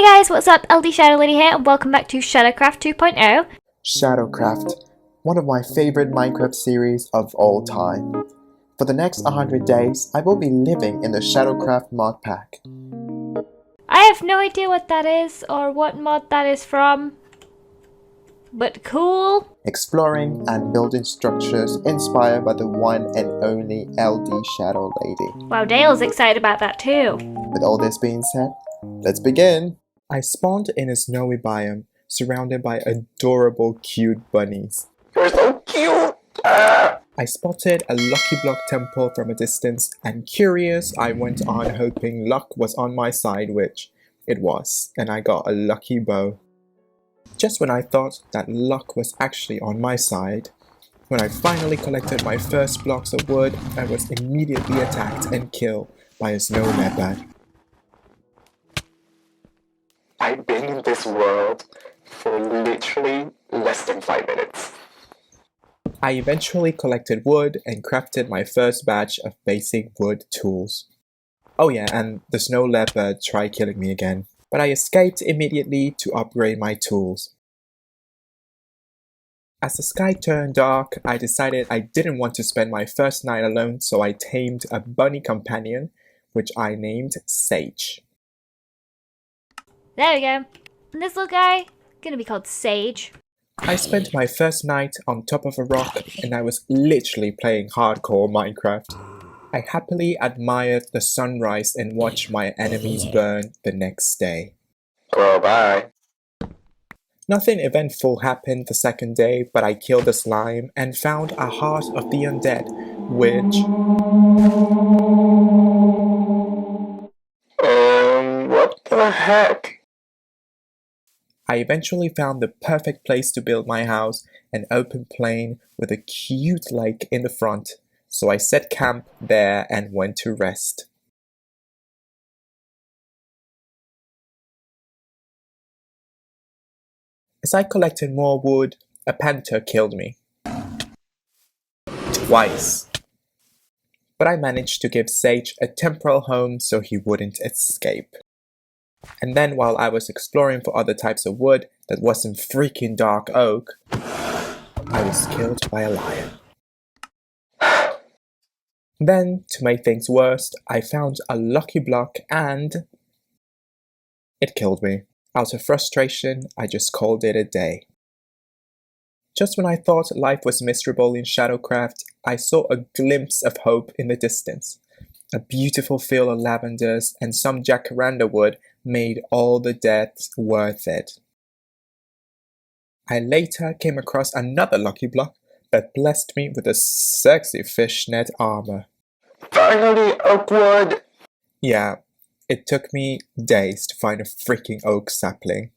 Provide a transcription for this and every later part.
Hey guys, what's up? LDShadowLady here and welcome back to Shadowcraft 2.0. Shadowcraft, one of my favorite Minecraft series of all time. For the next 100 days, I will be living in the Shadowcraft mod pack. I have no idea what that is or what mod that is from, but cool. Exploring and building structures inspired by the one and only LDShadowLady. Wow, Dale's excited about that too. With all this being said, let's begin! I spawned in a snowy biome, surrounded by adorable cute bunnies. You're so cute! I spotted a lucky block temple from a distance, and curious, I went on hoping luck was on my side, which it was, and I got a lucky bow. Just when I thought that luck was actually on my side, when I finally collected my first blocks of wood, I was immediately attacked and killed by a snow leopard. I've been in this world for literally less than 5 minutes. I eventually collected wood and crafted my first batch of basic wood tools. Oh yeah, and the snow leopard tried killing me again, but I escaped immediately to upgrade my tools. As the sky turned dark, I decided I didn't want to spend my first night alone, so I tamed a bunny companion, which I named Sage. There we go. And this little guy, gonna be called Sage. I spent my first night on top of a rock and I was literally playing hardcore Minecraft. I happily admired the sunrise and watched my enemies burn the next day. Girl, bye. Nothing eventful happened the second day, but I killed a slime and found a heart of the undead, which... What the heck? I eventually found the perfect place to build my house, an open plain with a cute lake in the front, so I set camp there and went to rest. As I collected more wood, a panther killed me. Twice. But I managed to give Sage a temporal home so he wouldn't escape. And then while I was exploring for other types of wood that wasn't freaking dark oak, I was killed by a lion. Then, to make things worse, I found a lucky block and it killed me. Out of frustration, I just called it a day. Just when I thought life was miserable in Shadowcraft, I saw a glimpse of hope in the distance. A beautiful field of lavenders and some jacaranda wood made all the deaths worth it. I later came across another lucky block that blessed me with a sexy fishnet armor. Finally, Oakwood! Yeah, it took me days to find a freaking oak sapling.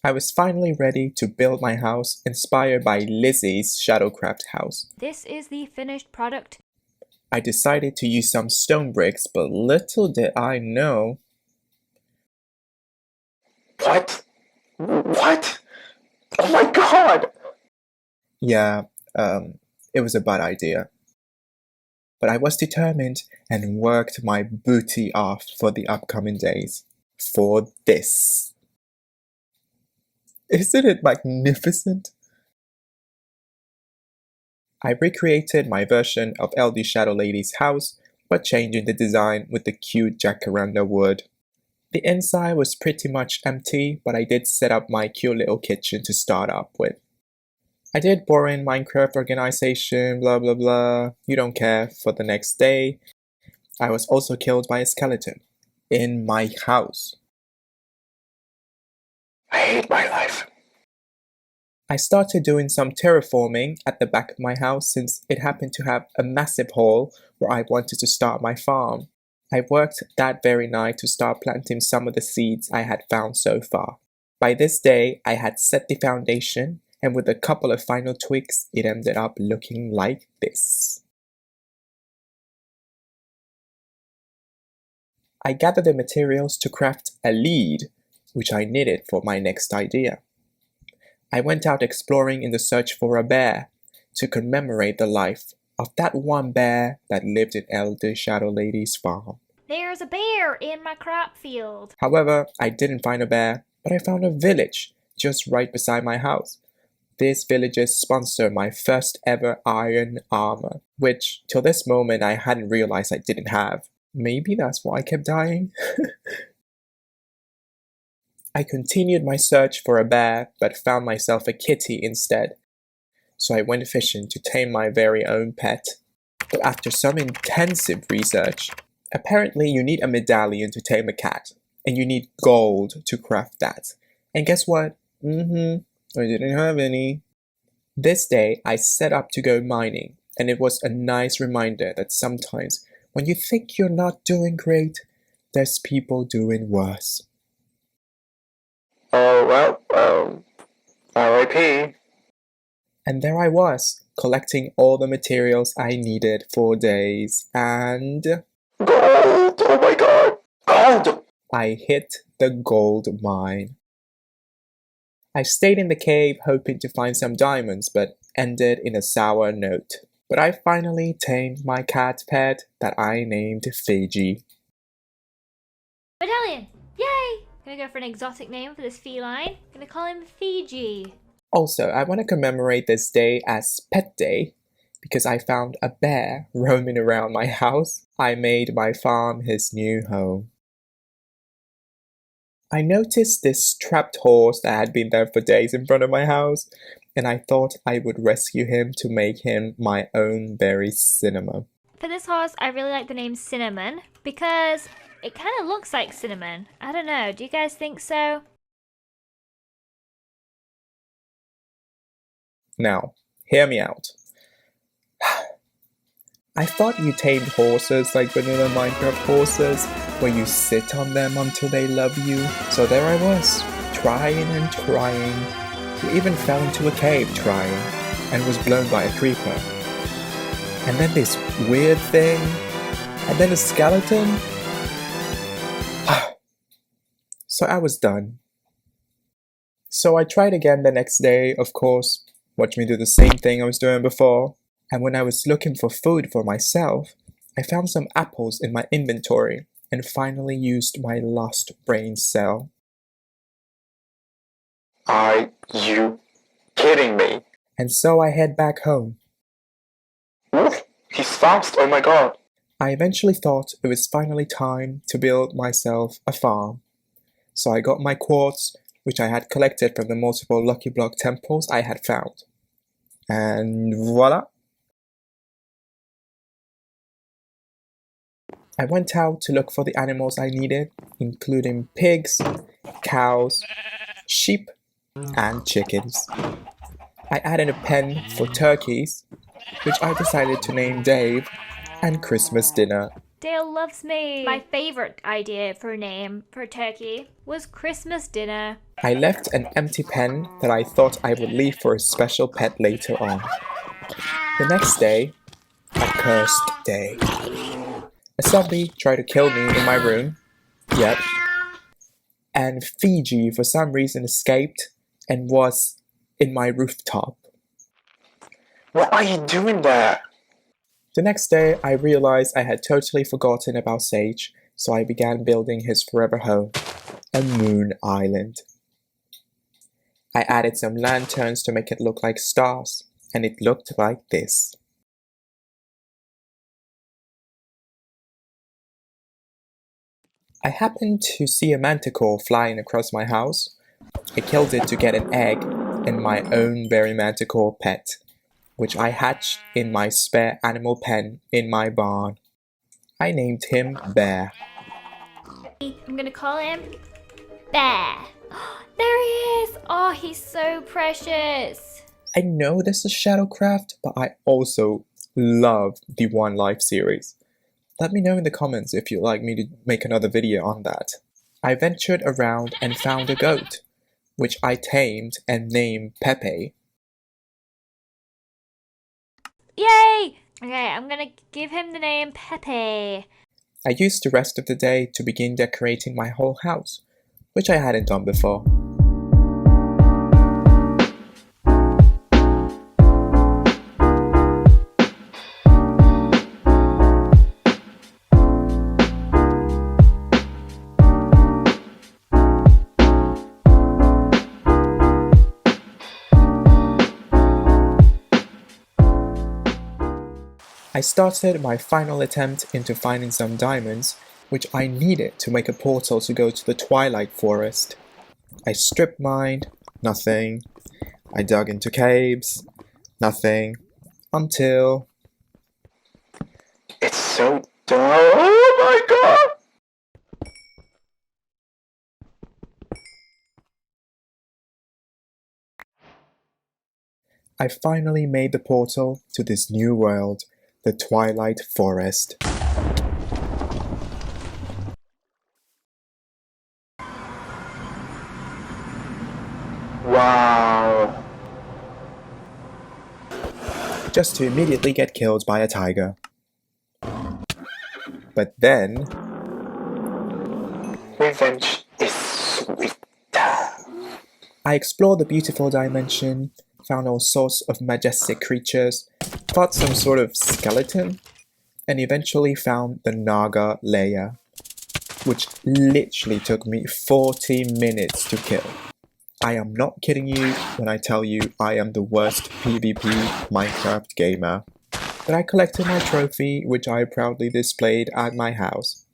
I was finally ready to build my house inspired by Lizzie's Shadowcraft house. This is the finished product. I decided to use some stone bricks, but little did I know. What? What? Oh my god! Yeah, it was a bad idea. But I was determined and worked my booty off for the upcoming days. For this. Isn't it magnificent? I recreated my version of LDShadowLady's house, but changing the design with the cute jacaranda wood. The inside was pretty much empty, but I did set up my cute little kitchen to start up with. I did boring Minecraft organization, blah blah blah, you don't care. For the next day, I was also killed by a skeleton. In my house. I hate my life. I started doing some terraforming at the back of my house since it happened to have a massive hole where I wanted to start my farm. I worked that very night to start planting some of the seeds I had found so far. By this day, I had set the foundation, and with a couple of final tweaks, it ended up looking like this. I gathered the materials to craft a lead, which I needed for my next idea. I went out exploring in the search for a bear to commemorate the life of that one bear that lived in LDShadowLady's farm. There's a bear in my crop field. However, I didn't find a bear, but I found a village just right beside my house. This village's sponsored my first ever iron armor, which till this moment I hadn't realized I didn't have. Maybe that's why I kept dying. I continued my search for a bear, but found myself a kitty instead. So I went fishing to tame my very own pet. But after some intensive research, apparently you need a medallion to tame a cat, and you need gold to craft that. And guess what? I didn't have any. This day I set up to go mining, and it was a nice reminder that sometimes when you think you're not doing great, there's people doing worse. Oh, well, R.I.P. And there I was, collecting all the materials I needed for days, and Gold! Oh my god! Gold! I hit the gold mine. I stayed in the cave hoping to find some diamonds, but ended in a sour note. But I finally tamed my cat pet that I named Fiji. Medallion! Yay! Gonna go for an exotic name for this feline. Gonna call him Fiji. Also, I want to commemorate this day as Pet Day because I found a bear roaming around my house. I made my farm his new home. I noticed this trapped horse that had been there for days in front of my house, and I thought I would rescue him to make him my own berry cinema. For this horse, I really like the name Cinnamon because it kind of looks like cinnamon. I don't know, do you guys think so? Now, hear me out. I thought you tamed horses like vanilla Minecraft horses, where you sit on them until they love you. So there I was, trying and trying. We even fell into a cave trying, and was blown by a creeper. And then this weird thing, and then a skeleton. So I was done. So I tried again the next day, of course. Watch me do the same thing I was doing before. And when I was looking for food for myself, I found some apples in my inventory and finally used my last brain cell. Are you kidding me? And so I head back home. Oof, he's fast, oh my god. I eventually thought it was finally time to build myself a farm. So I got my quartz, which I had collected from the multiple Lucky Block temples I had found. And voila! I went out to look for the animals I needed, including pigs, cows, sheep, and chickens. I added a pen for turkeys, which I decided to name Dave, and Christmas dinner. Dale loves me. My favorite idea for a name for a turkey was Christmas dinner. I left an empty pen that I thought I would leave for a special pet later on. The next day, a cursed day. A zombie tried to kill me in my room. Yep. And Fiji for some reason escaped and was in my rooftop. What are you doing there? The next day, I realized I had totally forgotten about Sage, so I began building his forever home, a moon island. I added some lanterns to make it look like stars, and it looked like this. I happened to see a manticore flying across my house. I killed it to get an egg and my own berry manticore pet, which I hatched in my spare animal pen in my barn. I named him Bear. I'm gonna call him Bear. There he is! Oh, he's so precious. I know this is Shadowcraft, but I also love the One Life series. Let me know in the comments if you'd like me to make another video on that. I ventured around and found a goat, which I tamed and named Pepe. Yay! Okay, I'm gonna give him the name Pepe. I used the rest of the day to begin decorating my whole house, which I hadn't done before. I started my final attempt into finding some diamonds, which I needed to make a portal to go to the Twilight Forest. I strip mined, nothing. I dug into caves, nothing. Until... It's so dark. Oh my god! I finally made the portal to this new world, the Twilight Forest. Wow. Just to immediately get killed by a tiger. But then... Revenge is sweet. I explored the beautiful dimension, found all sorts of majestic creatures, fought some sort of skeleton, and eventually found the Naga layer, which literally took me 40 minutes to kill. I am not kidding you when I tell you I am the worst PvP Minecraft gamer. But I collected my trophy, which I proudly displayed at my house.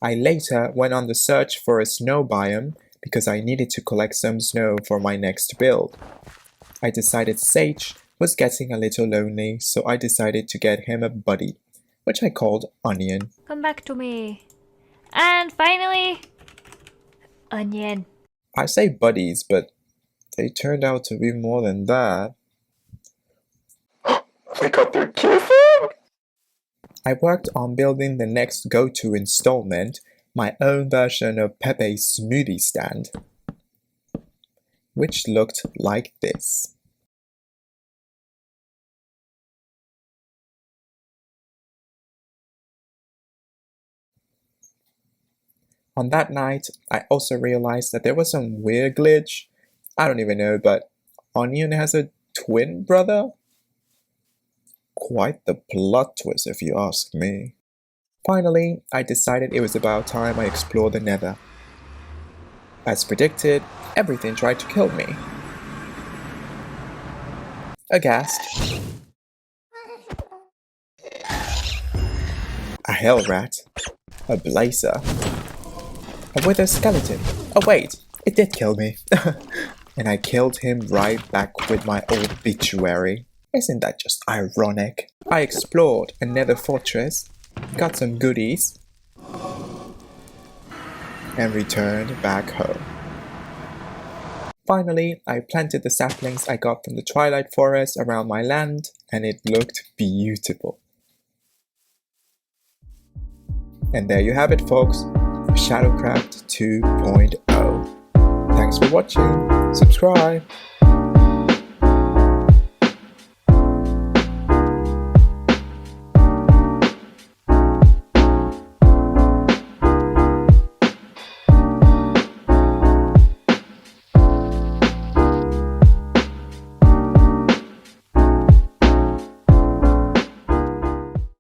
I later went on the search for a snow biome because I needed to collect some snow for my next build. I decided Sage was getting a little lonely, so I decided to get him a buddy, which I called Onion. Come back to me. And finally, Onion. I say buddies, but they turned out to be more than that. We got their kissing! I worked on building the next go-to installment, my own version of Pepe's smoothie stand, which looked like this. On that night, I also realized that there was some weird glitch. I don't even know, but Onion has a twin brother? Quite the plot twist if you ask me. Finally, I decided it was about time I explored the Nether. As predicted, everything tried to kill me. Aghast. A hell rat. A blazer. A wither skeleton. Oh wait, it did kill me. And I killed him right back with my old obituary. Isn't that just ironic? I explored a Nether fortress, got some goodies, and returned back home. Finally, I planted the saplings I got from the Twilight Forest around my land, and it looked beautiful. And there you have it, folks. Shadowcraft 2.0. Thanks for watching. Subscribe.